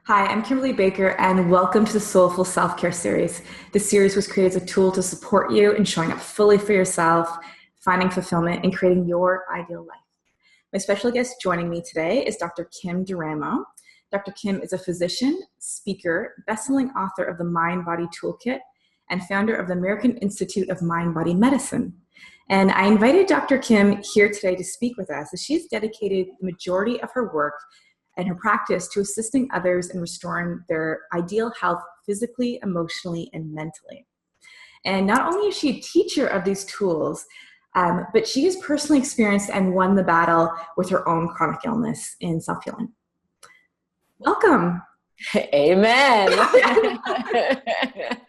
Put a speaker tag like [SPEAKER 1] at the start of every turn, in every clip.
[SPEAKER 1] Hi, I'm Kimberly Baker, and welcome to the Soulful Self-Care series. This series was created as a tool to support you in showing up fully for yourself, finding fulfillment, and creating your ideal life. My special guest joining me today is Dr. Kim Duramo. Dr. Kim is a physician, speaker, best-selling author of the Mind-Body Toolkit, and founder of the American Institute of Mind-Body Medicine. And I invited Dr. Kim here today to speak with us, as she's dedicated the majority of her work and her practice to assisting others in restoring their ideal health physically, emotionally, and mentally. And not only is she a teacher of these tools, but she has personally experienced and won the battle with her own chronic illness in self-healing. Welcome.
[SPEAKER 2] Amen.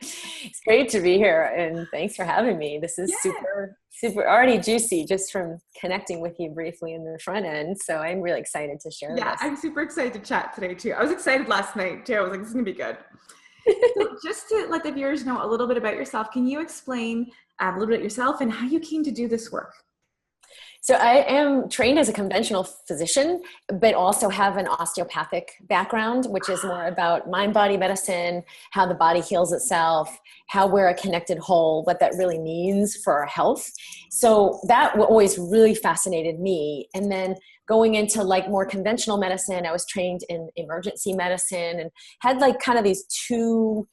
[SPEAKER 2] It's great to be here, and thanks for having me. This is super already juicy just from connecting with you briefly in the front end. So I'm really excited to share this.
[SPEAKER 1] I'm super excited to chat today too. I was excited last night too. I was like, this is gonna be good. So just to let the viewers know a little bit about yourself, can you explain a little bit about yourself and how you came to do this work?
[SPEAKER 2] So I am trained as a conventional physician, but also have an osteopathic background, which is more about mind-body medicine, how the body heals itself, how we're a connected whole, what that really means for our health. So that always really fascinated me. And then going into like more conventional medicine, I was trained in emergency medicine and had like kind of these two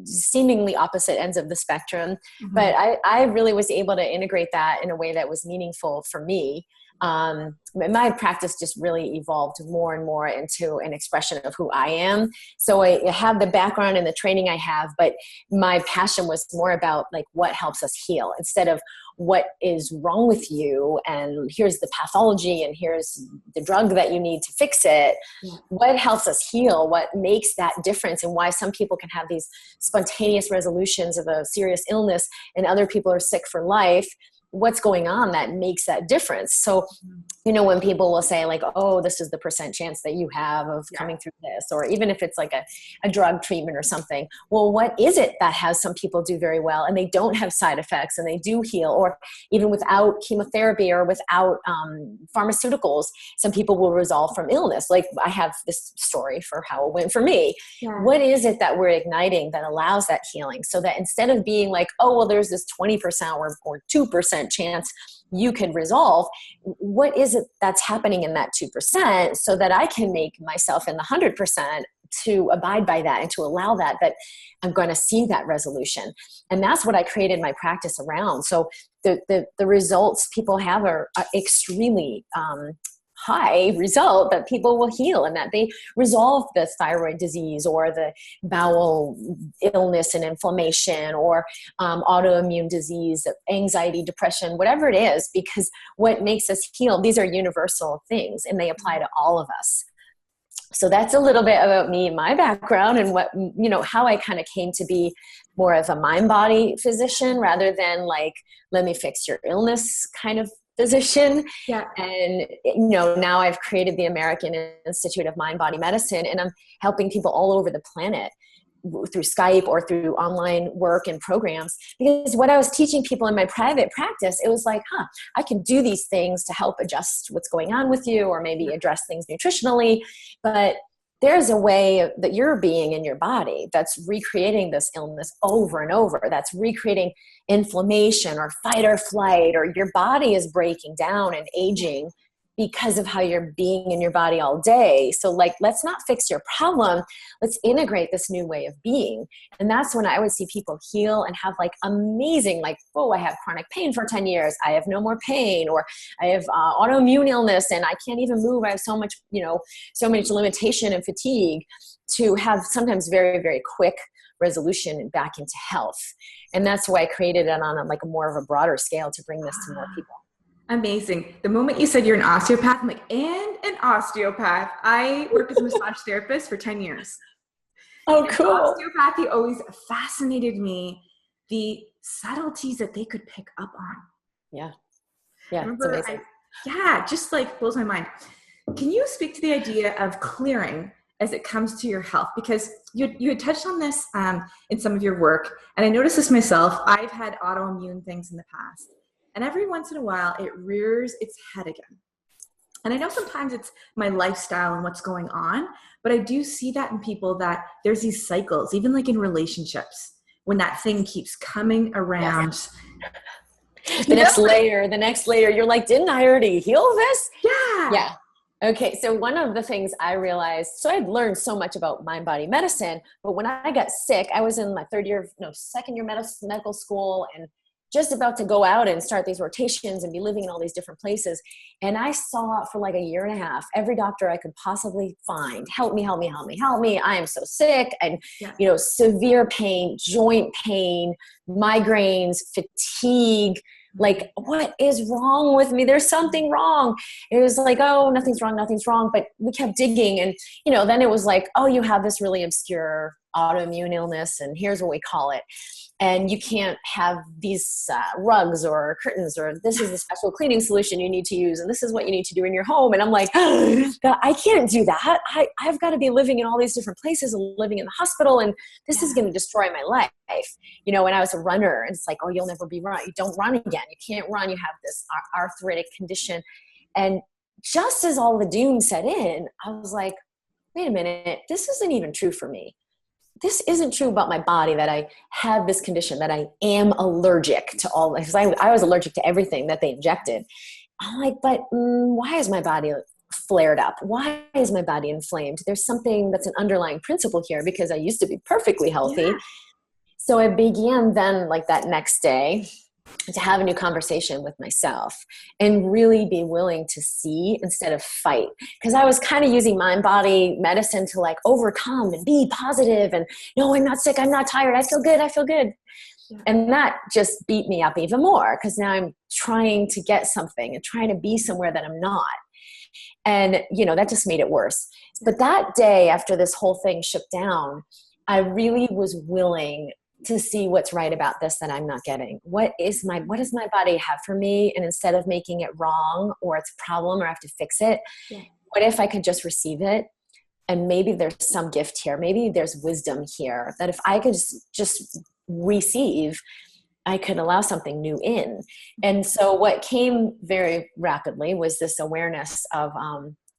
[SPEAKER 2] seemingly opposite ends of the spectrum. Mm-hmm. But I really was able to integrate that in a way that was meaningful for me. My practice just really evolved more and more into an expression of who I am. So I have the background and the training I have, but my passion was more about like what helps us heal instead of what is wrong with you and here's the pathology and here's the drug that you need to fix it. Yeah. What helps us heal? What makes that difference, and why some people can have these spontaneous resolutions of a serious illness and other people are sick for life? What's going on that makes that difference? So, you know, when people will say like, oh, this is the % chance that you have of coming through this, or even if it's like a drug treatment or something, well, what is it that has some people do very well and they don't have side effects and they do heal? Or even without chemotherapy or without pharmaceuticals, some people will resolve from illness. Like I have this story for how it went for me. Yeah. What is it that we're igniting that allows that healing? So that instead of being like, oh, well, there's this 20% or 2% chance you can resolve, what is it that's happening in that 2% so that I can make myself in the 100% to abide by that and to allow that I'm going to see that resolution. And that's what I created my practice around. So the results people have are extremely high result that people will heal and that they resolve the thyroid disease or the bowel illness and inflammation or autoimmune disease, anxiety, depression, whatever it is, because what makes us heal, these are universal things and they apply to all of us. So that's a little bit about me, my background, and what, you know, how I kind of came to be more of a mind-body physician rather than like, let me fix your illness kind of physician. Yeah. And, you know, now I've created the American Institute of Mind-Body Medicine, and I'm helping people all over the planet through Skype or through online work and programs. Because what I was teaching people in my private practice, it was like, I can do these things to help adjust what's going on with you or maybe address things nutritionally. But there's a way that you're being in your body that's recreating this illness over and over. That's recreating inflammation or fight or flight, or your body is breaking down and aging because of how you're being in your body all day. So like, let's not fix your problem. Let's integrate this new way of being. And that's when I would see people heal and have like amazing, like, oh, I have chronic pain for 10 years. I have no more pain, or I have autoimmune illness and I can't even move. I have so much, so much limitation and fatigue, to have sometimes very, very quick resolution back into health. And that's why I created it on a more of a broader scale to bring this to more people.
[SPEAKER 1] Amazing. The moment you said you're an osteopath, I'm like, and an osteopath. I worked as a massage therapist for 10 years.
[SPEAKER 2] Oh, cool.
[SPEAKER 1] Osteopathy always fascinated me, the subtleties that they could pick up on.
[SPEAKER 2] Yeah. Yeah. It's amazing.
[SPEAKER 1] Just like blows my mind. Can you speak to the idea of clearing as it comes to your health? Because you had touched on this in some of your work, and I noticed this myself. I've had autoimmune things in the past. And every once in a while, it rears its head again. And I know sometimes it's my lifestyle and what's going on, but I do see that in people that there's these cycles, even like in relationships, when that thing keeps coming around.
[SPEAKER 2] Yes.
[SPEAKER 1] You know?
[SPEAKER 2] The next layer, you're like, didn't I already heal this?
[SPEAKER 1] Yeah.
[SPEAKER 2] Yeah. Okay. So one of the things I realized, so I'd learned so much about mind body medicine, but when I got sick, I was in my second year medical school, and just about to go out and start these rotations and be living in all these different places. And I saw for like a year and a half, every doctor I could possibly find, help me, help me, help me, help me. I am so sick. And,
[SPEAKER 1] Yeah.
[SPEAKER 2] severe pain, joint pain, migraines, fatigue. Like, what is wrong with me? There's something wrong. It was like, oh, nothing's wrong, nothing's wrong. But we kept digging. And, then it was like, oh, you have this really obscure autoimmune illness, and here's what we call it. And you can't have these rugs or curtains, or this is a special cleaning solution you need to use, and this is what you need to do in your home. And I'm like, oh, God, I can't do that. I've got to be living in all these different places and living in the hospital, and this is going to destroy my life. When I was a runner, and it's like, oh, you'll never be run. You don't run again. You can't run. You have this arthritic condition. And just as all the doom set in, I was like, wait a minute, this isn't even true for me. This isn't true about my body, that I have this condition, that I am allergic to all, because I was allergic to everything that they injected. I'm like, but why is my body flared up? Why is my body inflamed? There's something that's an underlying principle here, because I used to be perfectly healthy. Yeah. So I began then, like that next day, to have a new conversation with myself and really be willing to see instead of fight. Because I was kind of using mind body medicine to like overcome and be positive and no, I'm not sick, I'm not tired, I feel good. Yeah. And that just beat me up even more, because now I'm trying to get something and trying to be somewhere that I'm not. And, that just made it worse. But that day after this whole thing shook down, I really was willing to see what's right about this that I'm not getting. What does my body have for me? And instead of making it wrong or it's a problem or I have to fix it, what if I could just receive it? And maybe there's some gift here. Maybe there's wisdom here, that if I could just receive, I could allow something new in. And so what came very rapidly was this awareness of,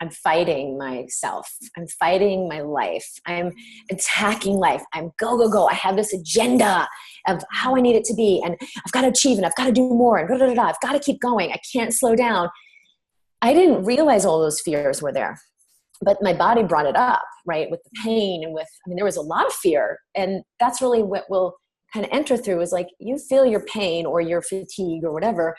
[SPEAKER 2] I'm fighting myself. I'm fighting my life. I'm attacking life. I'm go. I have this agenda of how I need it to be. And I've got to achieve, and I've got to do more, and I've got to keep going. I can't slow down. I didn't realize all those fears were there, but my body brought it up, right? With the pain and there was a lot of fear. And that's really what we'll kind of enter through, is like, you feel your pain or your fatigue or whatever.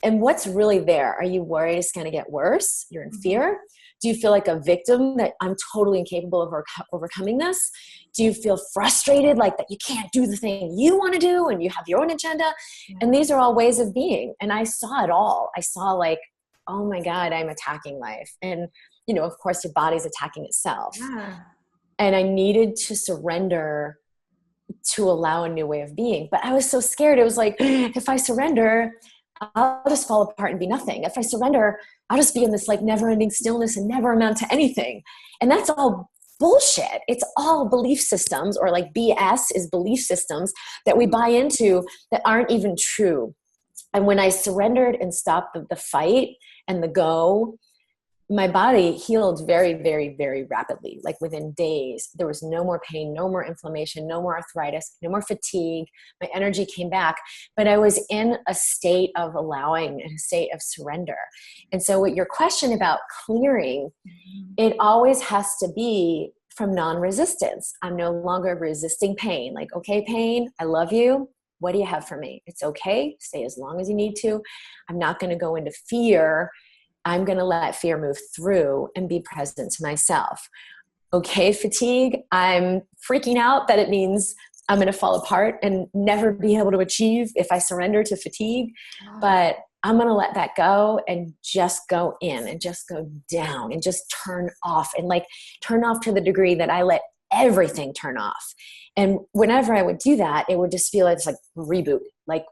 [SPEAKER 2] And what's really there? Are you worried it's going to get worse? You're in fear? Do you feel like a victim, that I'm totally incapable of overcoming this? Do you feel frustrated, like that you can't do the thing you want to do and you have your own agenda? Yeah. And these are all ways of being. And I saw it all. I saw like, oh my God, I'm attacking life. And, of course, your body's attacking itself. Yeah. And I needed to surrender to allow a new way of being. But I was so scared. It was like, if I surrender, I'll just fall apart and be nothing. If I surrender, I'll just be in this like never-ending stillness and never amount to anything. And that's all bullshit. It's all belief systems, or like BS is belief systems that we buy into that aren't even true. And when I surrendered and stopped the fight and the go, my body healed very, very, very rapidly. Like within days, there was no more pain, no more inflammation, no more arthritis, no more fatigue. My energy came back, but I was in a state of allowing, in a state of surrender. And so with your question about clearing, it always has to be from non-resistance. I'm no longer resisting pain. Like, okay, pain, I love you. What do you have for me? It's okay. Stay as long as you need to. I'm not going to go into fear. I'm going to let fear move through and be present to myself. Okay, fatigue, I'm freaking out that it means I'm going to fall apart and never be able to achieve if I surrender to fatigue. But I'm going to let that go and just go in and just go down and just turn off, and like turn off to the degree that I let everything turn off. And whenever I would do that, it would just feel like it's like reboot, like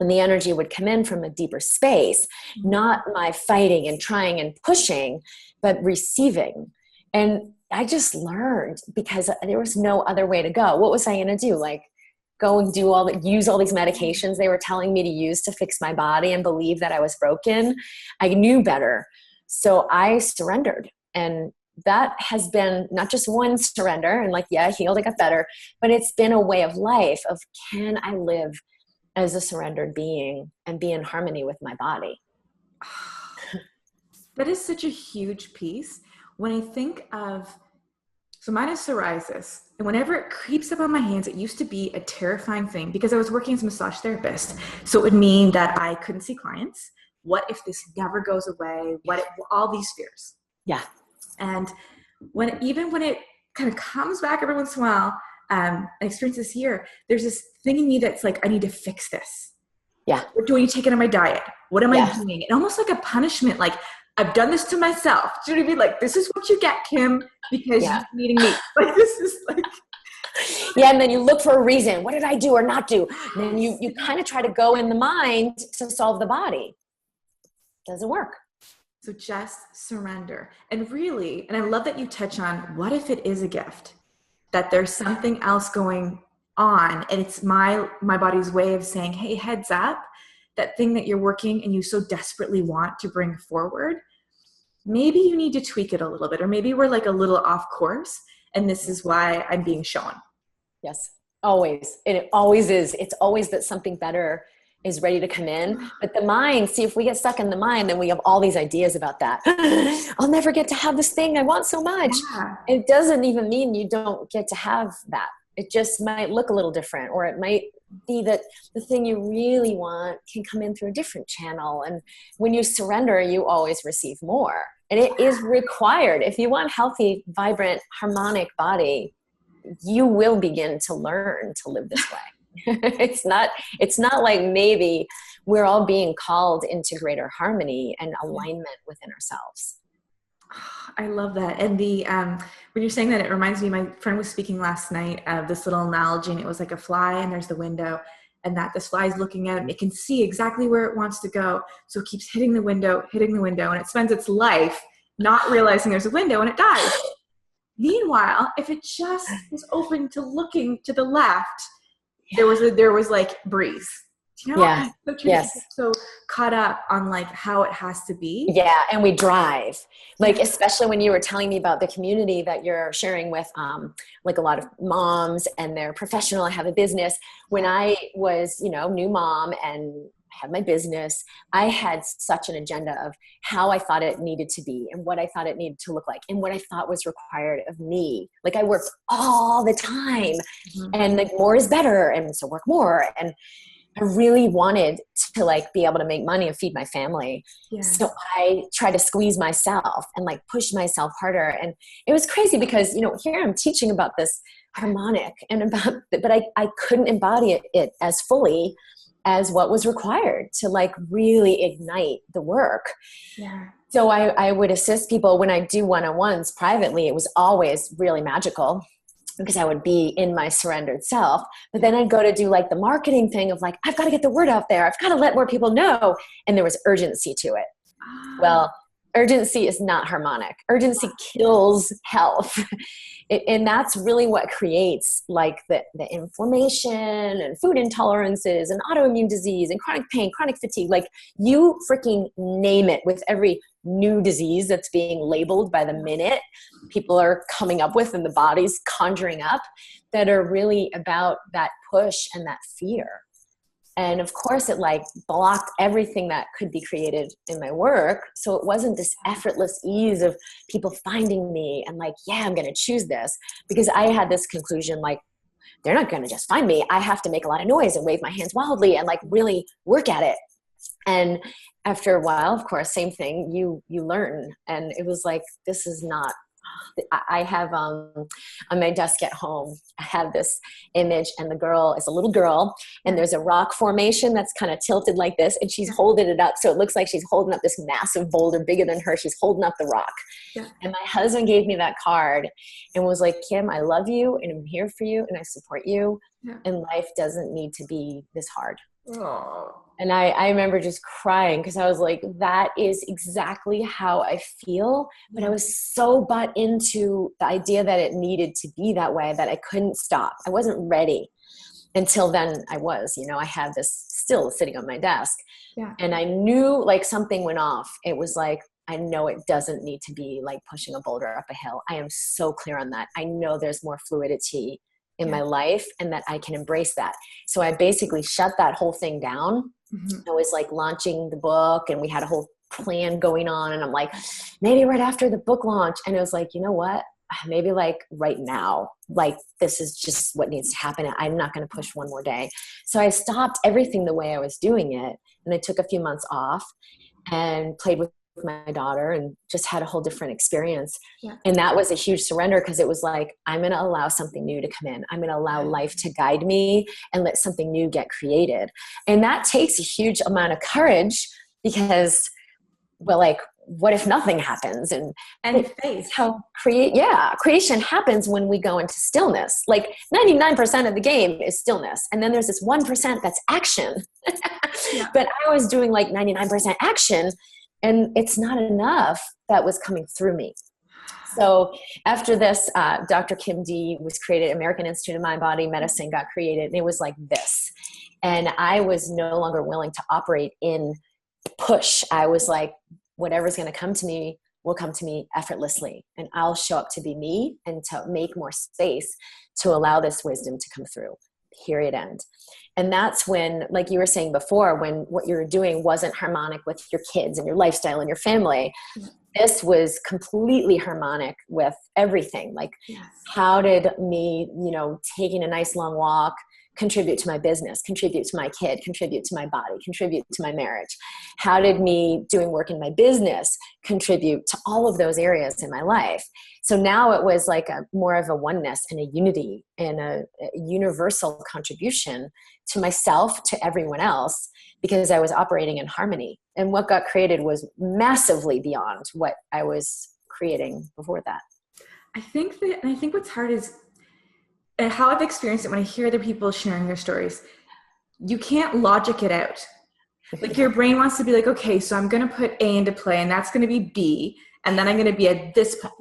[SPEAKER 2] and the energy would come in from a deeper space, not my fighting and trying and pushing, but receiving. And I just learned, because there was no other way to go. What was I going to do? Like go and use all these medications they were telling me to use to fix my body and believe that I was broken. I knew better. So I surrendered. And that has been not just one surrender and like, yeah, I healed, I got better, but it's been a way of life of, can I live as a surrendered being and be in harmony with my body?
[SPEAKER 1] That is such a huge piece. When I think of, so mine is psoriasis, and whenever it creeps up on my hands, it used to be a terrifying thing because I was working as a massage therapist. So it would mean that I couldn't see clients. What if this never goes away? All these fears.
[SPEAKER 2] Yeah.
[SPEAKER 1] And when it kind of comes back every once in a while, I experienced this year, there's this thing in me that's like, I need to fix this.
[SPEAKER 2] Yeah.
[SPEAKER 1] What do I need to take out of my diet? What am I doing? And almost like a punishment, like I've done this to myself. Do you know what I mean? Like, this is what you get, Kim, because you're eating meat. Like, this is like...
[SPEAKER 2] Yeah, and then you look for a reason. What did I do or not do? And then you kind of try to go in the mind to solve the body. Doesn't work.
[SPEAKER 1] So just surrender. And really, and I love that you touch on, what if it is a gift? That there's something else going on, and it's my body's way of saying, hey, heads up, that thing that you're working and you so desperately want to bring forward, maybe you need to tweak it a little bit, or maybe we're like a little off course, and this is why I'm being shown.
[SPEAKER 2] Yes, always. And it always is. It's always that something better is ready to come in. But the mind, see, if we get stuck in the mind, then we have all these ideas about that. I'll never get to have this thing I want so much.
[SPEAKER 1] Yeah.
[SPEAKER 2] It doesn't even mean you don't get to have that. It just might look a little different, or it might be that the thing you really want can come in through a different channel. And when you surrender, you always receive more. And it is required. If you want healthy, vibrant, harmonic body, you will begin to learn to live this way. It's not like maybe we're all being called into greater harmony and alignment within ourselves.
[SPEAKER 1] I love that. And when you're saying that, it reminds me, my friend was speaking last night of this little analogy, and it was like a fly, and there's the window, and that this fly is looking at it, and it can see exactly where it wants to go. So it keeps hitting the window, and it spends its life not realizing there's a window, and it dies. Meanwhile, if it just was open to looking to the left, there was like breeze. You know?
[SPEAKER 2] Yeah.
[SPEAKER 1] So
[SPEAKER 2] yes.
[SPEAKER 1] So caught up on like how it has to be.
[SPEAKER 2] Yeah. And we drive, like, especially when you were telling me about the community that you're sharing with, like a lot of moms, and they're professional and have a business. When I was, new mom and had my business, I had such an agenda of how I thought it needed to be and what I thought it needed to look like and what I thought was required of me. Like, I worked all the time, and like more is better. And so work more. And I really wanted to like be able to make money and feed my family. Yeah. So I tried to squeeze myself and like push myself harder. And it was crazy because, here I'm teaching about this harmonic and but I couldn't embody it as fully as what was required to like really ignite the work.
[SPEAKER 1] Yeah.
[SPEAKER 2] So I would assist people when I do one-on-ones privately. It was always really magical, because I would be in my surrendered self. But then I'd go to do like the marketing thing of like, I've got to get the word out there. I've got to let more people know. And there was urgency to it. Well, urgency is not harmonic. Urgency kills health. And that's really what creates like the inflammation and food intolerances and autoimmune disease and chronic pain, chronic fatigue. Like, you freaking name it with every new disease that's being labeled by the minute people are coming up with, and the body's conjuring up, that are really about that push and that fear. And of course, it like blocked everything that could be created in my work. So it wasn't this effortless ease of people finding me and like, yeah, I'm going to choose this, because I had this conclusion, like, they're not going to just find me. I have to make a lot of noise and wave my hands wildly and like really work at it. And after a while, of course, same thing, you learn. And it was like, this is not, I have on my desk at home, I have this image, and the girl is a little girl, and there's a rock formation that's kind of tilted like this, and she's holding it up. So it looks like she's holding up this massive boulder bigger than her. She's holding up the rock. Yeah. And my husband gave me that card and was like, Kim, I love you, and I'm here for you, and I support you. Yeah. And life doesn't need to be this hard.
[SPEAKER 1] Oh.
[SPEAKER 2] And I remember just crying, because I was like, that is exactly how I feel. But I was so bought into the idea that it needed to be that way that I couldn't stop. I wasn't ready. until then I was, I had this still sitting on my desk.
[SPEAKER 1] Yeah.
[SPEAKER 2] And I knew like something went off. It was like, I know it doesn't need to be like pushing a boulder up a hill. I am so clear on that. I know there's more fluidity in my life and that I can embrace that. So I basically shut that whole thing down. I was like launching the book and we had a whole plan going on. And I'm like, maybe right after the book launch. And it was like, you know what? Maybe like right now, like this is just what needs to happen. I'm not going to push one more day. So I stopped everything the way I was doing it. And I took a few months off and played with my daughter and just had a whole different experience. Yeah. And that was a huge surrender because it was like, I'm going to allow something new to come in. I'm going to allow life to guide me and let something new get created. And that takes a huge amount of courage because, well, like, what if nothing happens? And
[SPEAKER 1] faith.
[SPEAKER 2] How creation happens when we go into stillness. Like 99% of the game is stillness. And then there's this 1% that's action. But I was doing like 99% action and it's not enough that was coming through me. So after this, Dr. Kim D was created, American Institute of Mind Body Medicine got created. And it was like this. And I was no longer willing to operate in push. I was like, whatever's going to come to me will come to me effortlessly. And I'll show up to be me and to make more space to allow this wisdom to come through, period, end. And that's when, like you were saying before, when what you were doing wasn't harmonic with your kids and your lifestyle and your family, this was completely harmonic with everything. Like, how did me, taking a nice long walk contribute to my business, contribute to my kid, contribute to my body, contribute to my marriage? How did me doing work in my business contribute to all of those areas in my life? So now it was like more of a oneness and a unity and a universal contribution to myself, to everyone else, because I was operating in harmony. And what got created was massively beyond what I was creating before that.
[SPEAKER 1] I think what's hard is, and how I've experienced it when I hear other people sharing their stories, you can't logic it out. Like your brain wants to be like, okay, so I'm going to put A into play and that's going to be B. And then I'm going to be at this point.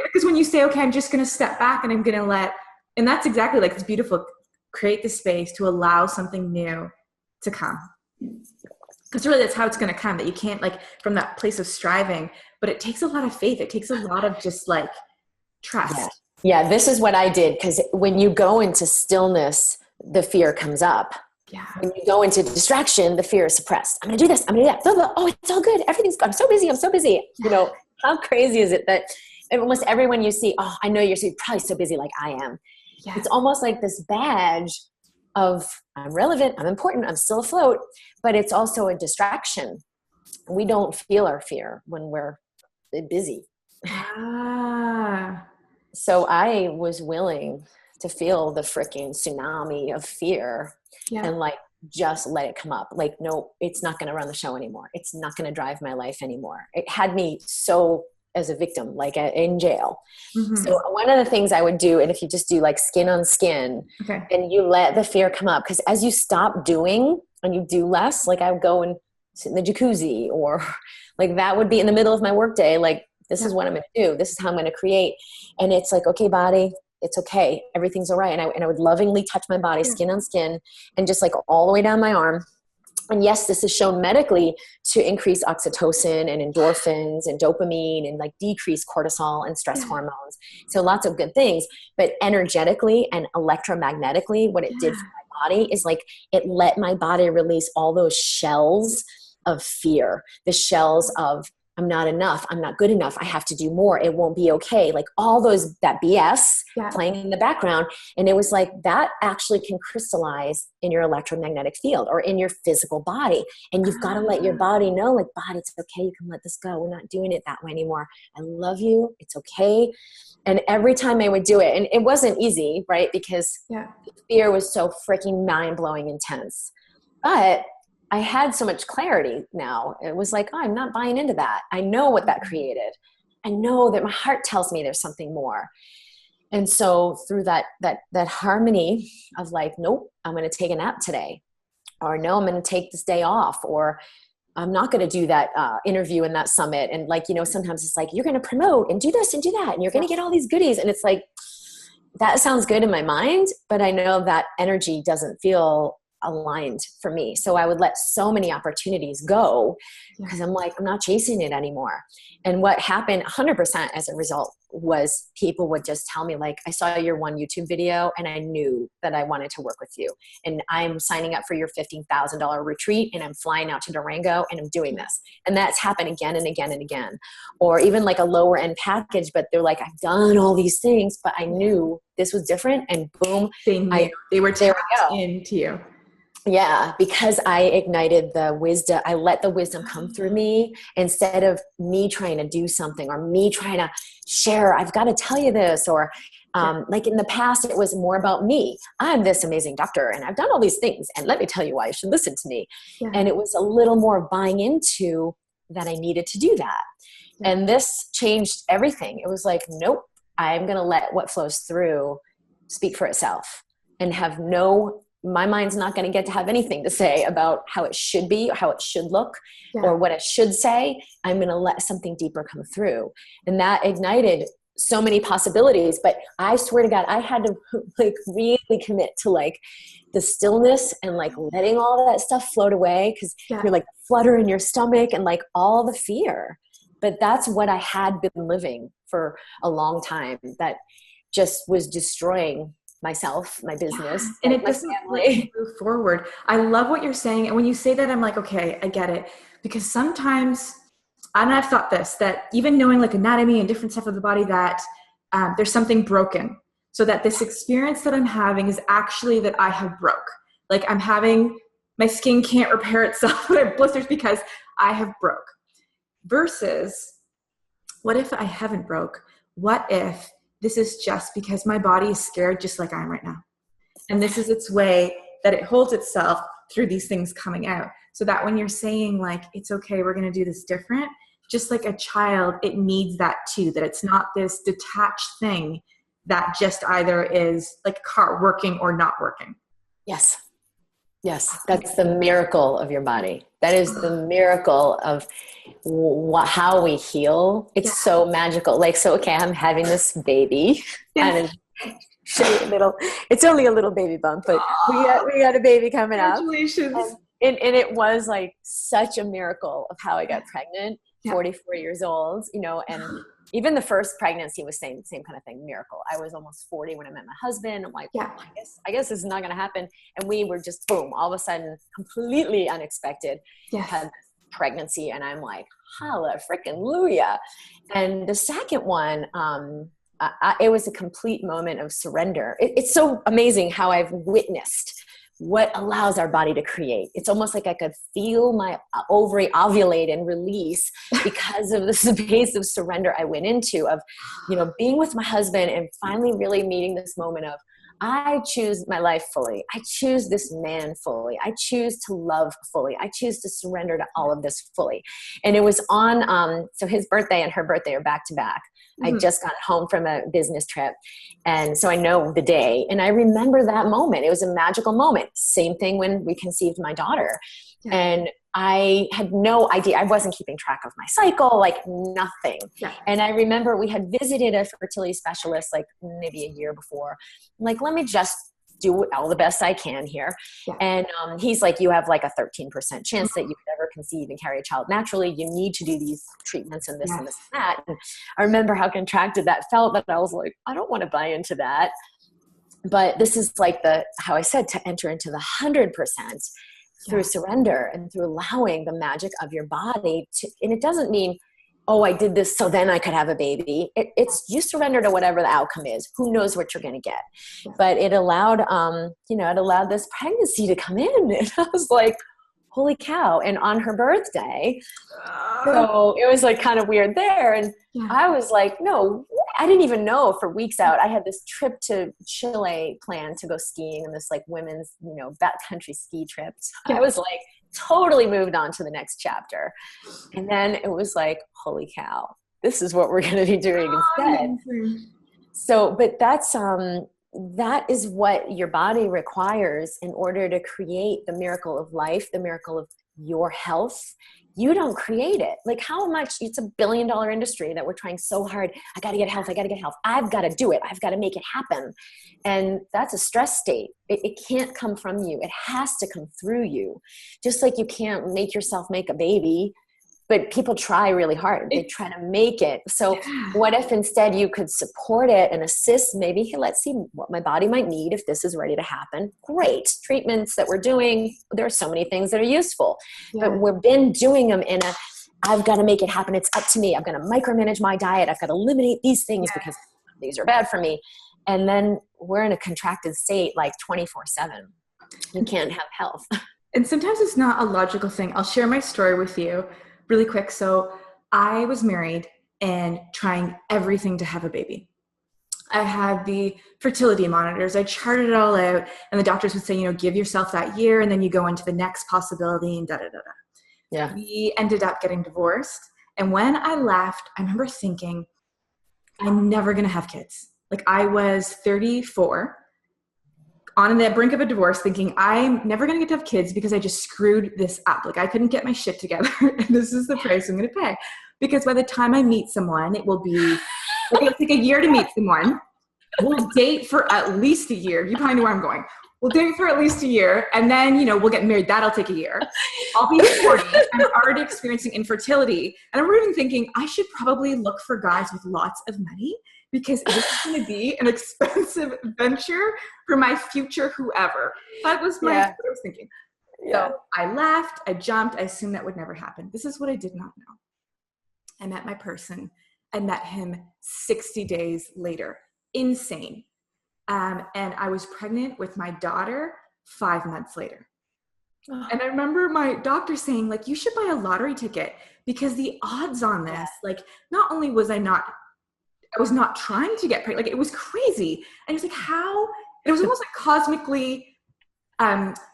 [SPEAKER 1] Because when you say, okay, I'm just going to step back and I'm going to and that's exactly like, it's beautiful. Create the space to allow something new to come. Because really that's how it's going to come, that you can't like from that place of striving, but it takes a lot of faith. It takes a lot of just like trust.
[SPEAKER 2] Yeah, this is what I did, because when you go into stillness, the fear comes up.
[SPEAKER 1] Yeah.
[SPEAKER 2] When you go into distraction, the fear is suppressed. I'm going to do this. I'm going to do that. Blah, blah. Oh, it's all good. Everything's good. I'm so busy. How crazy is it that almost everyone you see, oh, I know you're probably so busy like I am. Yeah. It's almost like this badge of I'm relevant, I'm important, I'm still afloat, but it's also a distraction. We don't feel our fear when we're busy. So I was willing to feel the freaking tsunami of fear and like just let it come up. Like, no, it's not going to run the show anymore. It's not going to drive my life anymore. It had me so as a victim, like in jail. Mm-hmm. So one of the things I would do, and if you just do like skin on skin and you let the fear come up, because as you stop doing and you do less, like I would go and sit in the jacuzzi, or like that would be in the middle of my workday. Like, this is what I'm going to do. This is how I'm going to create. And it's like, okay, body, it's okay. Everything's all right. And I would lovingly touch my body, skin on skin, and just like all the way down my arm. And yes, this is shown medically to increase oxytocin and endorphins and dopamine and like decrease cortisol and stress hormones. So lots of good things. But energetically and electromagnetically, what it did for my body is like it let my body release all those shells of fear, the shells of I'm not enough. I'm not good enough. I have to do more. It won't be okay. Like all that BS playing in the background. And it was like that actually can crystallize in your electromagnetic field or in your physical body. And you've got to let your body know, like, body, it's okay. You can let this go. We're not doing it that way anymore. I love you. It's okay. And every time I would do it, and it wasn't easy, right? Because fear was so freaking mind-blowing intense. But I had so much clarity now. It was like, oh, I'm not buying into that. I know what that created. I know that my heart tells me there's something more. And so through that harmony of like, nope, I'm going to take a nap today, or no, I'm going to take this day off, or I'm not going to do that interview in that summit. And like, sometimes it's like, you're going to promote and do this and do that. And you're going to get all these goodies. And it's like, that sounds good in my mind, but I know that energy doesn't feel aligned for me. So I would let so many opportunities go because I'm like, I'm not chasing it anymore. And what happened 100% as a result was people would just tell me like, I saw your one YouTube video and I knew that I wanted to work with you. And I'm signing up for your $15,000 retreat and I'm flying out to Durango and I'm doing this. And that's happened again and again and again. Or even like a lower end package, but they're like, I've done all these things, but I knew this was different, and boom,
[SPEAKER 1] they were tapped into you.
[SPEAKER 2] Yeah, because I ignited the wisdom. I let the wisdom come through me instead of me trying to do something or me trying to share. I've got to tell you this. Or like in the past, it was more about me. I'm this amazing doctor and I've done all these things. And let me tell you why you should listen to me. Yeah. And it was a little more buying into that I needed to do that. Yeah. And this changed everything. It was like, nope, I'm going to let what flows through speak for itself and have my mind's not going to get to have anything to say about how it should be or how it should look or what it should say. I'm going to let something deeper come through. And that ignited so many possibilities. But I swear to God, I had to like really commit to like the stillness and like letting all that stuff float away, because you're like flutter in your stomach and like all the fear. But that's what I had been living for a long time, that just was destroying myself, my business,
[SPEAKER 1] and it doesn't let you move forward. I love what you're saying. And when you say that, I'm like, okay, I get it. Because sometimes, and I've thought this, that even knowing like anatomy and different stuff of the body, that there's something broken. So that this experience that I'm having is actually that I have broke. Like my skin can't repair itself when I have blisters because I have broke. Versus, what if I haven't broke? What if this is just because my body is scared just like I am right now? And this is its way that it holds itself through these things coming out. So that when you're saying like, it's okay, we're going to do this different, just like a child, it needs that too, that it's not this detached thing that just either is like a car working or not working.
[SPEAKER 2] Yes. That's the miracle of your body. That is the miracle of how we heal. It's so magical. Like, so, okay, I'm having this baby. And it's only a little baby bump, but we got a baby coming up.
[SPEAKER 1] Congratulations.
[SPEAKER 2] And it was like such a miracle of how I got pregnant, 44 years old, and even the first pregnancy was same kind of thing, miracle. I was almost 40 when I met my husband. I'm like, I guess this is not going to happen. And we were just, boom, all of a sudden, completely unexpected, had this pregnancy. And I'm like, hallelujah. And the second one, it was a complete moment of surrender. It's so amazing how I've witnessed what allows our body to create. It's almost like I could feel my ovary ovulate and release because of the space of surrender I went into, of, being with my husband and finally really meeting this moment of, I choose my life fully. I choose this man fully. I choose to love fully. I choose to surrender to all of this fully. And it was on, so his birthday and her birthday are back to back. I just got home from a business trip. And so I know the day. And I remember that moment. It was a magical moment. Same thing when we conceived my daughter. Yeah. And I had no idea. I wasn't keeping track of my cycle, like nothing. Yeah. And I remember we had visited a fertility specialist like maybe a year before. I'm like, let me just do all the best I can here. Yeah. And he's like, you have like a 13% chance that you could ever conceive and carry a child naturally. You need to do these treatments and this and this and that. And I remember how contracted that felt, but I was like, I don't want to buy into that. But this is like how I said, to enter into the 100% through surrender and through allowing the magic of your body to, and it doesn't mean, oh, I did this so then I could have a baby. It's you surrender to whatever the outcome is. Who knows what you're going to get? Yeah. But it allowed, it allowed this pregnancy to come in. And I was like, holy cow. And on her birthday, so it was like kind of weird there. And I was like, no, I didn't even know for weeks out. I had this trip to Chile planned to go skiing and this like women's, backcountry ski trip. So I was like, totally moved on to the next chapter. And then it was like, holy cow, this is what we're going to be doing instead. So, but that is what your body requires in order to create the miracle of life, the miracle of your health. You don't create it. Like how much, it's a $1 billion industry that we're trying so hard. I got to get health. I got to get health. I've got to do it. I've got to make it happen. And that's a stress state. It can't come from you. It has to come through you. Just like you can't make yourself make a baby, but people try really hard. They try to make it. So what if instead you could support it and assist, maybe, hey, let's see what my body might need if this is ready to happen. Great. Treatments that we're doing, there are so many things that are useful. But we've been doing them in a, I've got to make it happen. It's up to me. I've got to micromanage my diet. I've got to eliminate these things because these are bad for me. And then we're in a contracted state like 24/7. You can't have health.
[SPEAKER 1] And sometimes it's not a logical thing. I'll share my story with you really quick. So I was married and trying everything to have a baby. I had the fertility monitors. I charted it all out, and the doctors would say, you know, give yourself that year and then you go into the next possibility and da-da-da-da.
[SPEAKER 2] Yeah.
[SPEAKER 1] We ended up getting divorced. And when I left, I remember thinking, I'm never going to have kids. Like I was 34 on the brink of a divorce thinking I'm never going to get to have kids because I just screwed this up. Like I couldn't get my shit together. And this is the price I'm going to pay. Because by the time I meet someone, it will be, like, it'll take a year to meet someone. We'll date for at least a year. You probably know where I'm going. We'll date for at least a year. And then, you know, we'll get married. That'll take a year. I'll be 40. I'm already experiencing infertility. And I'm even thinking I should probably look for guys with lots of money because this is going to be an expensive venture for my future whoever. That was what I was thinking. Yeah. So I left. I jumped. I assumed that would never happen. This is what I did not know. I met my person. I met him 60 days later. Insane. And I was pregnant with my daughter 5 months later. Oh. And I remember my doctor saying, like, you should buy a lottery ticket because the odds on this, like, not only was I was not trying to get pregnant, like, it was crazy. And it was like, how? It was almost like cosmically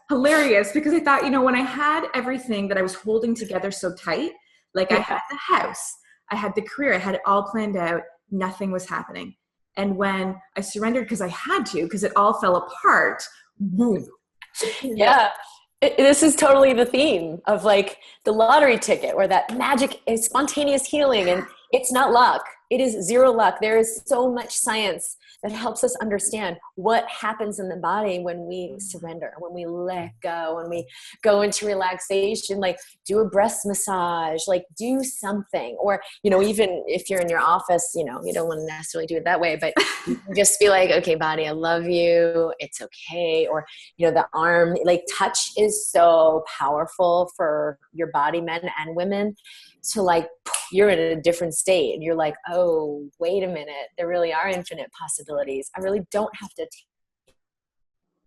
[SPEAKER 1] hilarious because I thought, you know, when I had everything that I was holding together so tight, like I had the house, I had the career, I had it all planned out, nothing was happening. And when I surrendered because I had to, because it all fell apart, boom.
[SPEAKER 2] Yeah. This is totally the theme of like the lottery ticket or that magic is spontaneous healing. And it's not luck. It is zero luck. There is so much science that helps us understand what happens in the body when we surrender, when we let go, when we go into relaxation, like do a breast massage, like do something. Or, you know, even if you're in your office, you know, you don't want to necessarily do it that way, but you can just be like, okay, body, I love you. It's okay. Or, you know, the arm, like touch is so powerful for your body, men and women, to like, you're in a different state and you're like, oh, wait a minute. There really are infinite possibilities. I really don't have to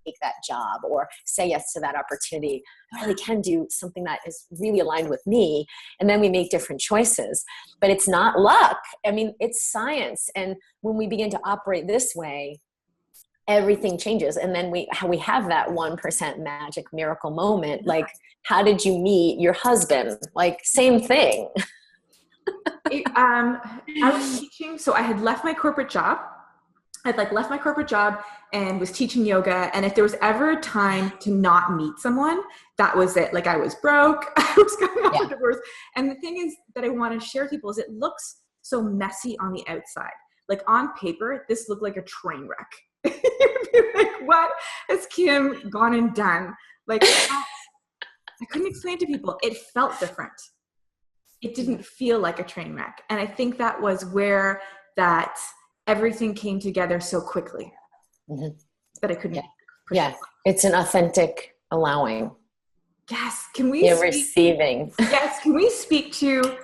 [SPEAKER 2] take that job or say yes to that opportunity. I really can do something that is really aligned with me. And then we make different choices, but it's not luck. I mean, it's science. And when we begin to operate this way, everything changes. And then we have that 1% magic miracle moment. Like, how did you meet your husband? Like, same thing.
[SPEAKER 1] I was teaching, so I had left my corporate job. I'd like left my corporate job and was teaching yoga. And if there was ever a time to not meet someone, that was it. Like I was broke, I was going off a divorce. And the thing is that I want to share with people is it looks so messy on the outside. Like on paper, this looked like a train wreck. You'd be like, what has Kim gone and done? Like I couldn't explain to people. It felt different. It didn't feel like a train wreck. And I think that was where that everything came together so quickly that I couldn't.
[SPEAKER 2] Yeah. It's an authentic allowing.
[SPEAKER 1] Yes. Can we
[SPEAKER 2] receiving?
[SPEAKER 1] Yes. Can we speak to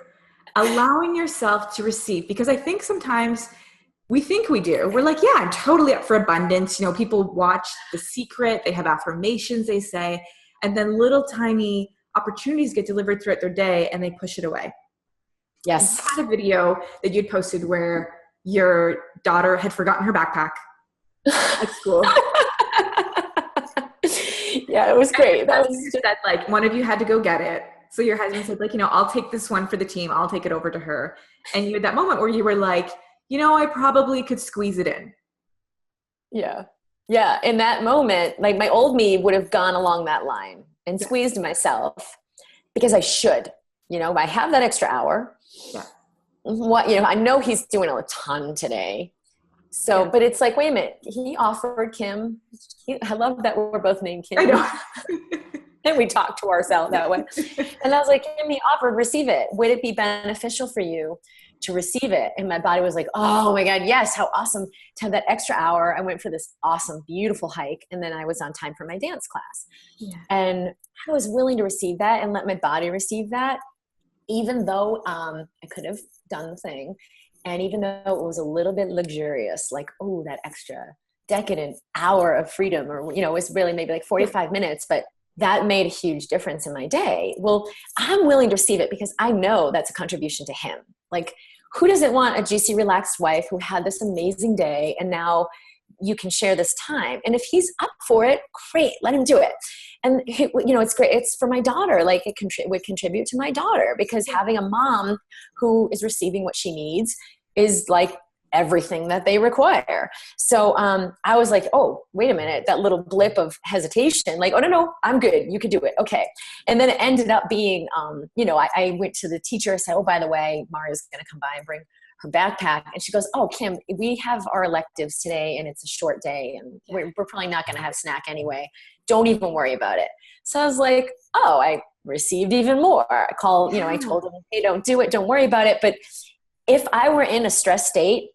[SPEAKER 1] allowing yourself to receive? Because I think sometimes we think we do. We're like, yeah, I'm totally up for abundance. You know, people watch The Secret. They have affirmations they say, and then little tiny opportunities get delivered throughout their day and they push it away.
[SPEAKER 2] Yes.
[SPEAKER 1] You had a video that you'd posted where your daughter had forgotten her backpack at school.
[SPEAKER 2] Yeah, it was great. That was
[SPEAKER 1] just that, like, one of you had to go get it. So your husband said, like, you know, I'll take this one for the team. I'll take it over to her. And you had that moment where you were like, you know, I probably could squeeze it in.
[SPEAKER 2] Yeah. Yeah. In that moment, like my old me would have gone along that line and squeezed myself because I should. I have that extra hour.
[SPEAKER 1] Yeah.
[SPEAKER 2] I know he's doing a ton today. So, but it's like, wait a minute, he offered Kim. I love that we're both named Kim.
[SPEAKER 1] I know.
[SPEAKER 2] And we talk to ourselves that way. And I was like, Kim, he offered, receive it. Would it be beneficial for you to receive it? And my body was like, oh my God, yes, how awesome to have that extra hour. I went for this awesome, beautiful hike. And then I was on time for my dance class.
[SPEAKER 1] Yeah.
[SPEAKER 2] And I was willing to receive that and let my body receive that, even though I could have done the thing. And even though it was a little bit luxurious, like, oh, that extra decadent hour of freedom, or, it was really maybe like 45 minutes, but that made a huge difference in my day. Well, I'm willing to receive it because I know that's a contribution to him. Like, who doesn't want a juicy, relaxed wife who had this amazing day and now you can share this time? And if he's up for it, great, let him do it. And, it's great. It's for my daughter. Like, it would contribute to my daughter, because having a mom who is receiving what she needs is like everything that they require. So I was like, oh, wait a minute, that little blip of hesitation, like, oh, no, I'm good. You could do it. Okay. And then it ended up being, I went to the teacher. I said, oh, by the way, Maria's going to come by and bring her backpack. And she goes, oh, Kim, we have our electives today and it's a short day and we're probably not going to have snack anyway. Don't even worry about it. So I was like, oh, I received even more. I called, I told them, hey, don't do it. Don't worry about it. But if I were in a stress state,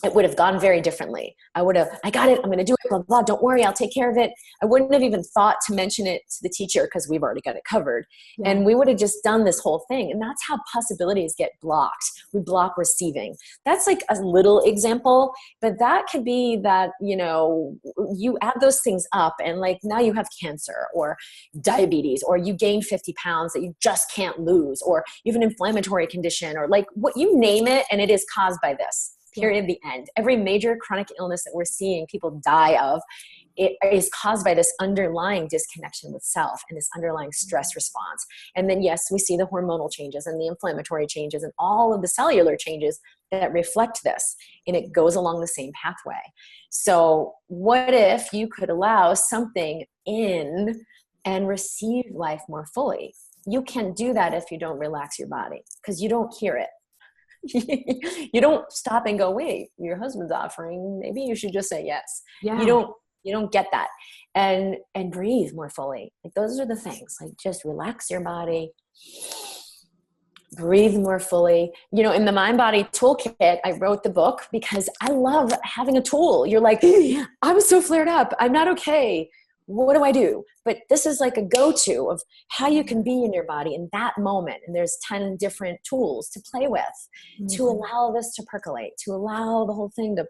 [SPEAKER 2] it would have gone very differently. I got it. I'm going to do it. Blah, blah, blah. Don't worry. I'll take care of it. I wouldn't have even thought to mention it to the teacher because we've already got it covered. Yeah. And we would have just done this whole thing. And that's how possibilities get blocked. We block receiving. That's like a little example, but that could be that, you add those things up and like now you have cancer or diabetes, or you gain 50 pounds that you just can't lose, or you have an inflammatory condition, or like what you name it. And it is caused by this. Period. The end. Every major chronic illness that we're seeing people die of, it is caused by this underlying disconnection with self and this underlying stress response. And then, yes, we see the hormonal changes and the inflammatory changes and all of the cellular changes that reflect this. And it goes along the same pathway. So what if you could allow something in and receive life more fully? You can do that if you don't relax your body, because you don't hear it. You don't stop and go, wait, your husband's offering, maybe you should just say yes. Yeah. You don't get that. And breathe more fully. Like, those are the things. Like, just relax your body, breathe more fully. In the Mind Body Toolkit, I wrote the book because I love having a tool. You're like, I'm so flared up, I'm not okay. What do I do? But this is like a go-to of how you can be in your body in that moment. And there's 10 different tools to play with to allow this to percolate, to allow the whole thing to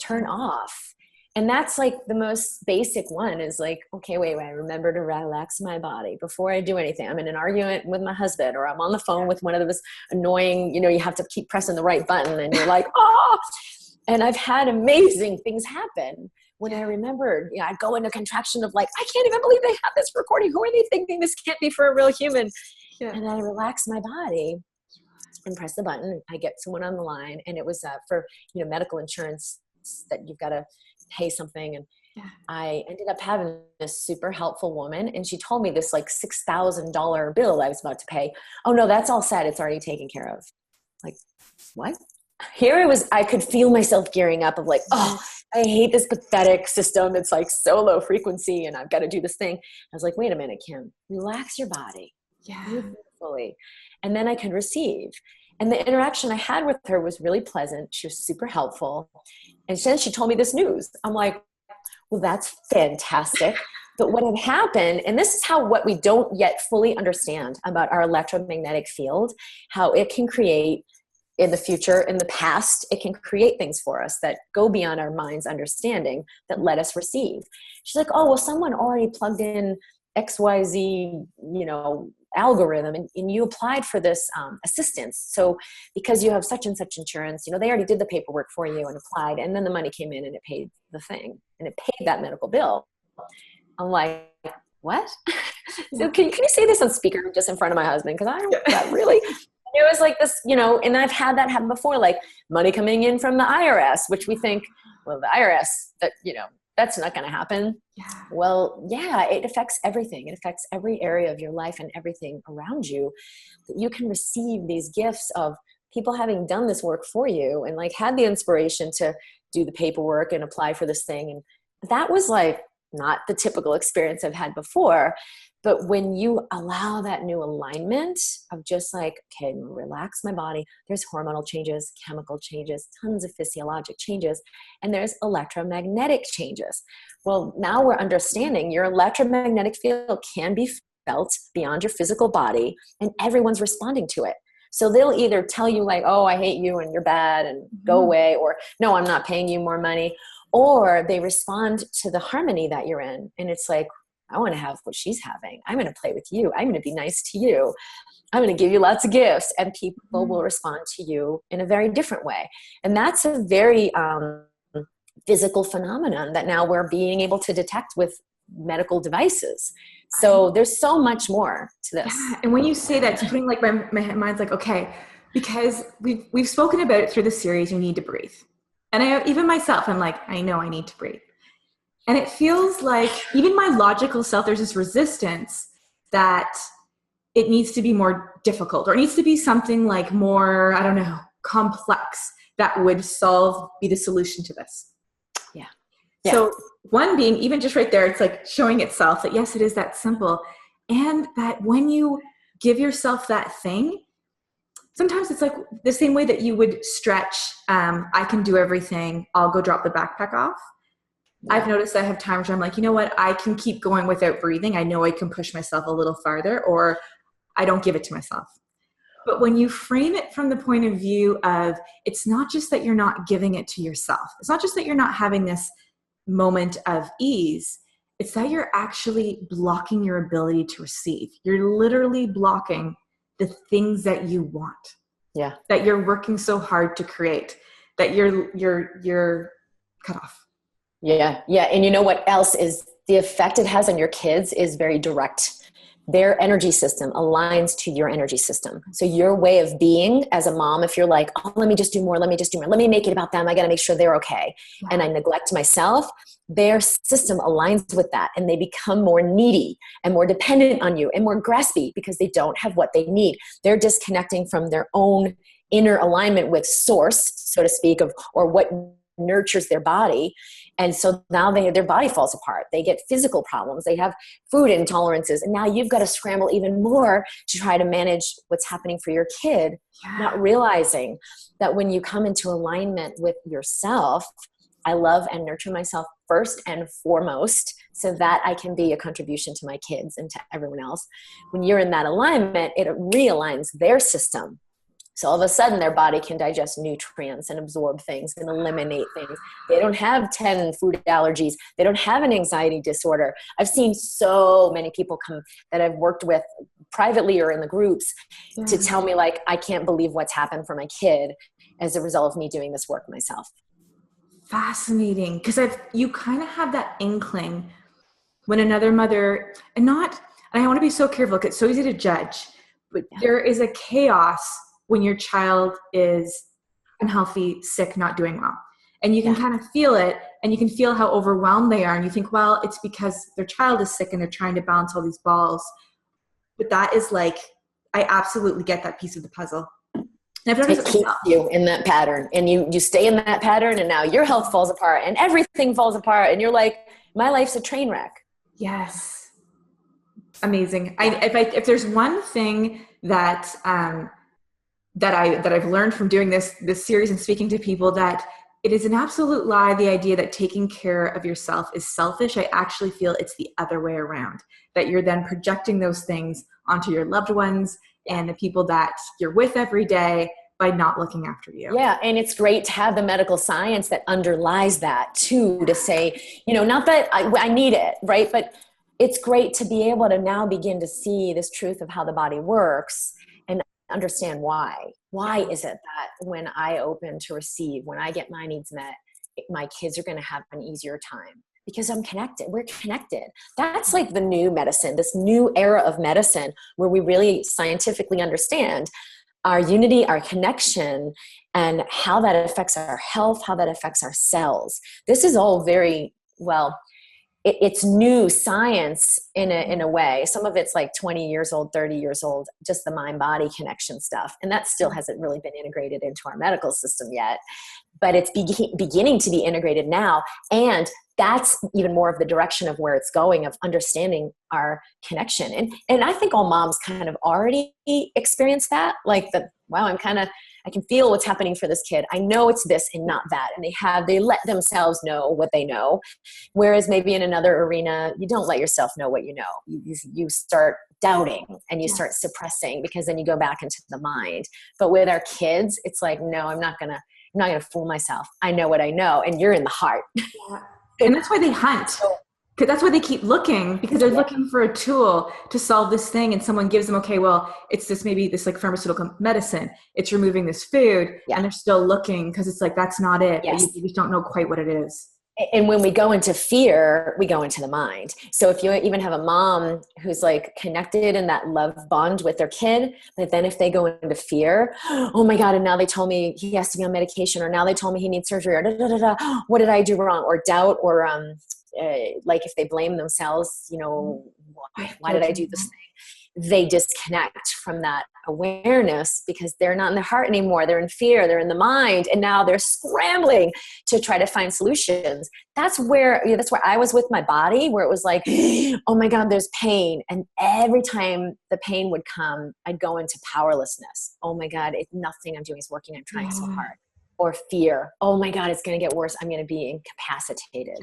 [SPEAKER 2] turn off. And that's like the most basic one is like, okay, wait, I remember to relax my body before I do anything. I'm in an argument with my husband, or I'm on the phone with one of those annoying, you have to keep pressing the right button and you're like, oh, and I've had amazing things happen. When I remembered, I'd go into contraction of like, I can't even believe they have this recording. Who are they thinking? This can't be for a real human. Yeah. And I relax my body and press the button. I get someone on the line, and it was for medical insurance that you've got to pay something. And I ended up having this super helpful woman, and she told me this like $6,000 bill I was about to pay. Oh no, that's all set. It's already taken care of. Like, what? Here it was, I could feel myself gearing up of like, oh, I hate this pathetic system. It's like so low frequency and I've got to do this thing. I was like, wait a minute, Kim, relax your body. Yeah. Fully. And then I could receive. And the interaction I had with her was really pleasant. She was super helpful. And then she told me this news. I'm like, well, that's fantastic. But what had happened, and this is what we don't yet fully understand about our electromagnetic field, how it can create in the future, in the past, it can create things for us that go beyond our mind's understanding that let us receive. She's like, oh, well, someone already plugged in XYZ, algorithm, and you applied for this assistance. So because you have such and such insurance, they already did the paperwork for you and applied, and then the money came in and it paid the thing, and it paid that medical bill. I'm like, what? So can you say this on speaker just in front of my husband? Because I don't that really... It was like this, and I've had that happen before, like money coming in from the IRS, which we think, well, the IRS, that, that's not going to happen.
[SPEAKER 1] Yeah.
[SPEAKER 2] Well, yeah, it affects everything. It affects every area of your life and everything around you. That you can receive these gifts of people having done this work for you and like had the inspiration to do the paperwork and apply for this thing. And that was like not the typical experience I've had before. But when you allow that new alignment of just like, okay, relax my body, there's hormonal changes, chemical changes, tons of physiologic changes, and there's electromagnetic changes. Well, now we're understanding your electromagnetic field can be felt beyond your physical body, and everyone's responding to it. So they'll either tell you like, oh, I hate you and you're bad and go away, or no, I'm not paying you more money. Or they respond to the harmony that you're in. And it's like, I want to have what she's having. I'm going to play with you. I'm going to be nice to you. I'm going to give you lots of gifts. And people will respond to you in a very different way. And that's a very physical phenomenon that now we're being able to detect with medical devices. So there's so much more to this.
[SPEAKER 1] Yeah. And when you say that, it's putting like my mind's like, okay, because we've spoken about it through the series, you need to breathe. And even myself, I'm like, I know I need to breathe. And it feels like even my logical self, there's this resistance that it needs to be more difficult, or it needs to be something like more, I don't know, complex that would be the solution to this.
[SPEAKER 2] Yeah.
[SPEAKER 1] So one being, even just right there, it's like showing itself that yes, it is that simple. And that when you give yourself that thing, sometimes it's like the same way that you would stretch, I can do everything, I'll go drop the backpack off. Yeah. I've noticed I have times where I'm like, you know what, I can keep going without breathing. I know I can push myself a little farther, or I don't give it to myself. But when you frame it from the point of view of, it's not just that you're not giving it to yourself. It's not just that you're not having this moment of ease. It's that you're actually blocking your ability to receive. You're literally blocking the things that you want.
[SPEAKER 2] Yeah.
[SPEAKER 1] That you're working so hard to create, that you're cut off.
[SPEAKER 2] Yeah. Yeah. And you know what else is the effect it has on your kids is very direct. Their energy system aligns to your energy system. So your way of being as a mom, if you're like, oh, let me just do more. Let me make it about them. I got to make sure they're okay. Yeah. And I neglect myself. Their system aligns with that, and they become more needy and more dependent on you and more graspy because they don't have what they need. They're disconnecting from their own inner alignment with source, so to speak, or what nurtures their body. And so now their body falls apart. They get physical problems. They have food intolerances. And now you've got to scramble even more to try to manage what's happening for your kid, not realizing that when you come into alignment with yourself, I love and nurture myself first and foremost so that I can be a contribution to my kids and to everyone else. When you're in that alignment, it realigns their system. So all of a sudden their body can digest nutrients and absorb things and eliminate things. They don't have 10 food allergies. They don't have an anxiety disorder. I've seen so many people come that I've worked with privately or in the groups to tell me like, I can't believe what's happened for my kid as a result of me doing this work myself.
[SPEAKER 1] Fascinating. Because you kind of have that inkling when another mother, and I want to be so careful because it's so easy to judge, but there is a chaos when your child is unhealthy, sick, not doing well. And you can kind of feel it, and you can feel how overwhelmed they are. And you think, well, it's because their child is sick and they're trying to balance all these balls. But that is like, I absolutely get that piece of the puzzle. And I've noticed
[SPEAKER 2] it keeps you in that pattern, and you stay in that pattern, and now your health falls apart and everything falls apart. And you're like, my life's a train wreck.
[SPEAKER 1] Yes. Amazing. If there's one thing that I've learned from doing this series and speaking to people, that it is an absolute lie, the idea that taking care of yourself is selfish. I actually feel it's the other way around, that you're then projecting those things onto your loved ones and the people that you're with every day by not looking after you.
[SPEAKER 2] Yeah. And it's great to have the medical science that underlies that too, to say, not that I need it, right? But it's great to be able to now begin to see this truth of how the body works and understand why. Why is it that when I open to receive, when I get my needs met, my kids are going to have an easier time? Because I'm connected. We're connected. That's like the new medicine, this new era of medicine where we really scientifically understand our unity, our connection, and how that affects our health, how that affects our cells. This is all very well, it's new science in a way. Some of it's like 20 years old, 30 years old, just the mind body connection stuff. And that still hasn't really been integrated into our medical system yet, but it's beginning to be integrated now. And that's even more of the direction of where it's going, of understanding our connection. And I think all moms kind of already experience that, like wow, I can feel what's happening for this kid. I know it's this and not that. And they let themselves know what they know. Whereas maybe in another arena, you don't let yourself know what you know. You start doubting and you start suppressing, because then you go back into the mind. But with our kids, it's like, no, I'm not gonna fool myself. I know what I know, and you're in the heart.
[SPEAKER 1] Yeah. And that's why they hunt. Because that's why they keep looking, because they're looking for a tool to solve this thing, and someone gives them, okay, well, it's this, maybe this like pharmaceutical medicine, it's removing this food, and they're still looking because it's like, that's not it.
[SPEAKER 2] Yes.
[SPEAKER 1] You just don't know quite what it is.
[SPEAKER 2] And when we go into fear, we go into the mind. So if you even have a mom who's like connected in that love bond with their kid, but then if they go into fear, oh my God, and now they told me he has to be on medication, or now they told me he needs surgery, or what did I do wrong? Or doubt, or like if they blame themselves, why did I do this thing? They disconnect from that awareness because they're not in the heart anymore. They're in fear, they're in the mind, and now they're scrambling to try to find solutions. That's where I was with my body, where it was like, oh my God, there's pain. And every time the pain would come, I'd go into powerlessness. Oh my God, nothing I'm doing is working. I'm trying so hard. Or fear. Oh my God, it's going to get worse. I'm going to be incapacitated.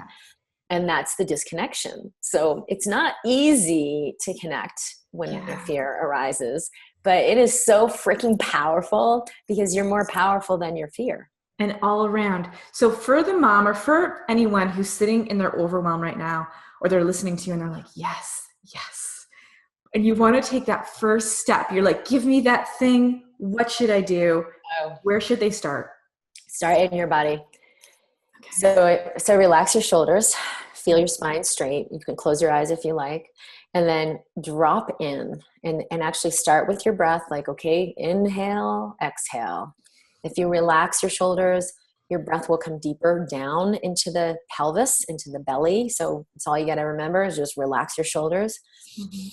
[SPEAKER 2] And that's the disconnection. So it's not easy to connect when the fear arises, but it is so freaking powerful, because you're more powerful than your fear.
[SPEAKER 1] And all around. So for the mom, or for anyone who's sitting in their overwhelm right now, or they're listening to you and they're like, yes. And you want to take that first step. You're like, give me that thing. What should I do? Where should they start?
[SPEAKER 2] Start in your body. Okay. So relax your shoulders, feel your spine straight. You can close your eyes if you like, and then drop in and actually start with your breath. Like, okay, inhale, exhale. If you relax your shoulders, your breath will come deeper down into the pelvis, into the belly. So it's all you got to remember is just relax your shoulders. Mm-hmm.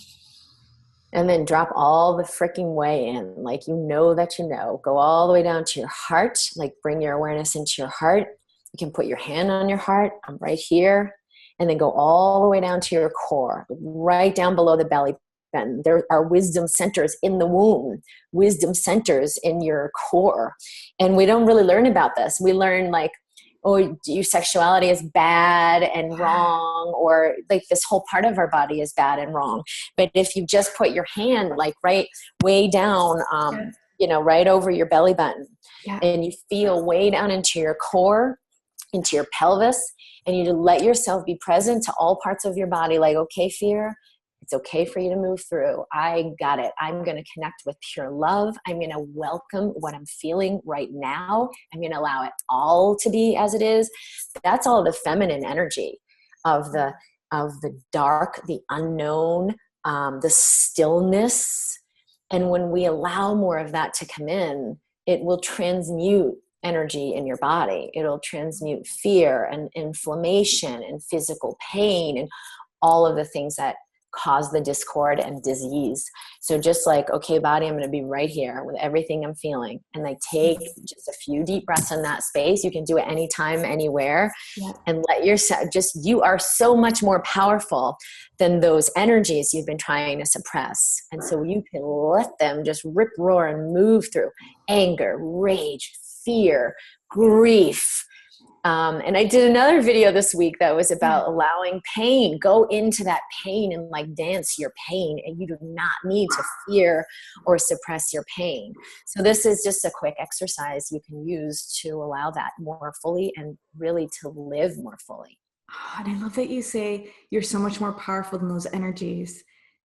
[SPEAKER 2] And then drop all the freaking way in. Like, that go all the way down to your heart. Like, bring your awareness into your heart. You can put your hand on your heart. I'm right here. And then go all the way down to your core, right down below the belly button. There are wisdom centers in the womb, wisdom centers in your core. And we don't really learn about this. We learn like, oh, your sexuality is bad and wrong, or like this whole part of our body is bad and wrong. But if you just put your hand like right way down, right over your belly button, and you feel way down into your core, into your pelvis, and you let yourself be present to all parts of your body. Like, okay, fear, it's okay for you to move through. I got it. I'm going to connect with pure love. I'm going to welcome what I'm feeling right now. I'm going to allow it all to be as it is. That's all the feminine energy of the dark, the unknown, the stillness. And when we allow more of that to come in, it will transmute energy in your body. It'll transmute fear and inflammation and physical pain and all of the things that cause the discord and disease. So just like, okay, body, I'm going to be right here with everything I'm feeling. And like take just a few deep breaths in that space. You can do it anytime, anywhere. And let yourself you are so much more powerful than those energies you've been trying to suppress. And so you can let them just rip, roar, and move through anger, rage, fear, grief. And I did another video this week that was about allowing pain. Go into that pain and like dance your pain, and you do not need to fear or suppress your pain. So this is just a quick exercise you can use to allow that more fully and really to live more fully.
[SPEAKER 1] And I love that you say you're so much more powerful than those energies,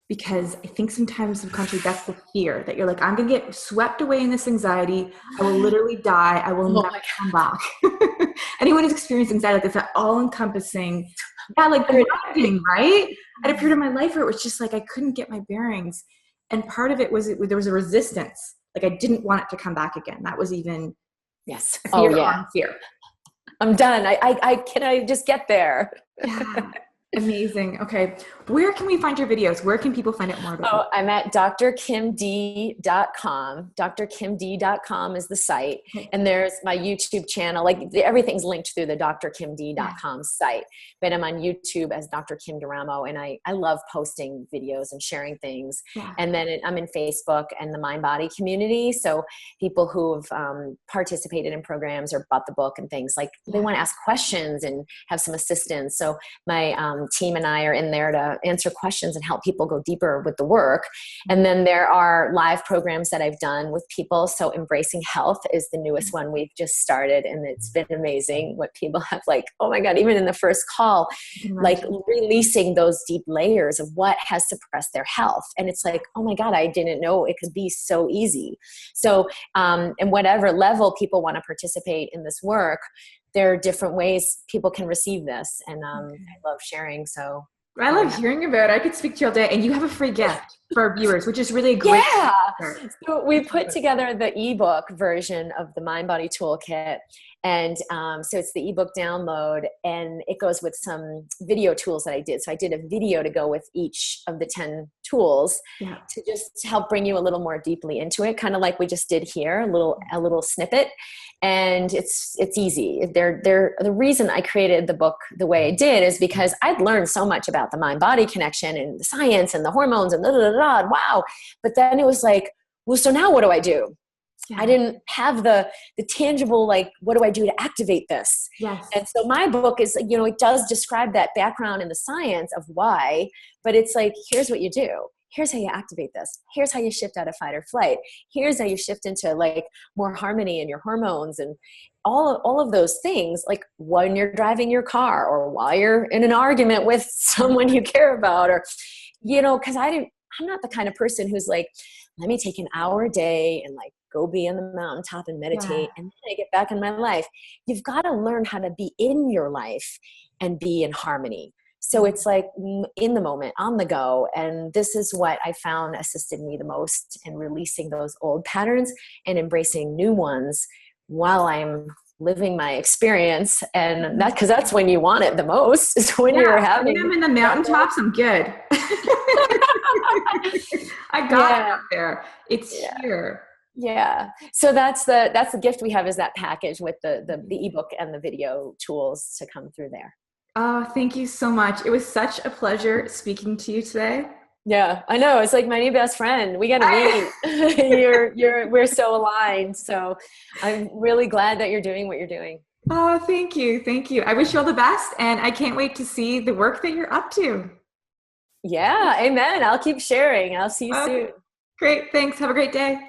[SPEAKER 1] because I think sometimes subconsciously that's the fear, that you're like, I'm going to get swept away in this anxiety. I will literally die. I will never come back. Anyone who's experienced anxiety, like it's that all-encompassing, like grounding, right? I had a period of my life where it was just like I couldn't get my bearings. And part of it was there was a resistance. Like I didn't want it to come back again. That was even
[SPEAKER 2] fear
[SPEAKER 1] on fear.
[SPEAKER 2] I'm done. Can I just get there?
[SPEAKER 1] Yeah. Amazing. Okay. Where can we find your videos? Where can people find out more about you?
[SPEAKER 2] Oh, I'm at drkimd.com. drkimd.com is the site.
[SPEAKER 1] Okay.
[SPEAKER 2] And there's my YouTube channel. Like everything's linked through the
[SPEAKER 1] Yeah.
[SPEAKER 2] drkimd.com site. But I'm on YouTube as Dr. Kim Duramo. And I love posting videos and sharing things.
[SPEAKER 1] Yeah.
[SPEAKER 2] And then I'm in Facebook and the Mind Body community. So people who have participated in programs or bought the book and things, like they want to ask questions and have some assistance. So my team and I are in there to answer questions and help people go deeper with the work. And then there are live programs that I've done with people. So Embracing Health is the newest one we've just started. And it's been amazing what people have, like, oh my God, even in the first call, like releasing those deep layers of what has suppressed their health. And it's like, oh my God, I didn't know it could be so easy. So, and whatever level people want to participate in this work, there are different ways people can receive this. And I love sharing. So
[SPEAKER 1] I love hearing about it. I could speak to you all day, and you have a free gift for our viewers, which is really a great.
[SPEAKER 2] Yeah. So we put together the ebook version of the Mind Body Toolkit. And so it's the ebook download, and it goes with some video tools that I did. So I did a video to go with each of the 10 tools to just help bring you a little more deeply into it, kind of like we just did here, a little snippet. And it's easy. The reason I created the book the way I did is because I'd learned so much about the mind-body connection and the science and the hormones and wow. But then it was like, well, so now what do I do? Yeah. I didn't have the tangible, like, what do I do to activate this?
[SPEAKER 1] Yes.
[SPEAKER 2] And so my book is, it does describe that background in the science of why, but it's like, here's what you do. Here's how you activate this. Here's how you shift out of fight or flight. Here's how you shift into like more harmony in your hormones and all of those things, like when you're driving your car or while you're in an argument with someone you care about, or, because I'm not the kind of person who's like, let me take an hour a day and like go be on the mountaintop and meditate and then I get back in my life. You've got to learn how to be in your life and be in harmony. So it's like in the moment, on the go. And this is what I found assisted me the most in releasing those old patterns and embracing new ones while I'm living my experience. And because that's when you want it the most, is when you're having.
[SPEAKER 1] When I'm in the mountaintops, I'm good. I got it up there. It's here.
[SPEAKER 2] Yeah. So that's the gift we have, is that package with the ebook and the video tools to come through there.
[SPEAKER 1] Oh, thank you so much. It was such a pleasure speaking to you today.
[SPEAKER 2] Yeah, I know. It's like my new best friend. We got to meet. We're so aligned. So I'm really glad that you're doing what you're doing.
[SPEAKER 1] Oh, thank you. Thank you. I wish you all the best. And I can't wait to see the work that you're up to.
[SPEAKER 2] Yeah. Amen. I'll keep sharing. I'll see you soon.
[SPEAKER 1] Great. Thanks. Have a great day.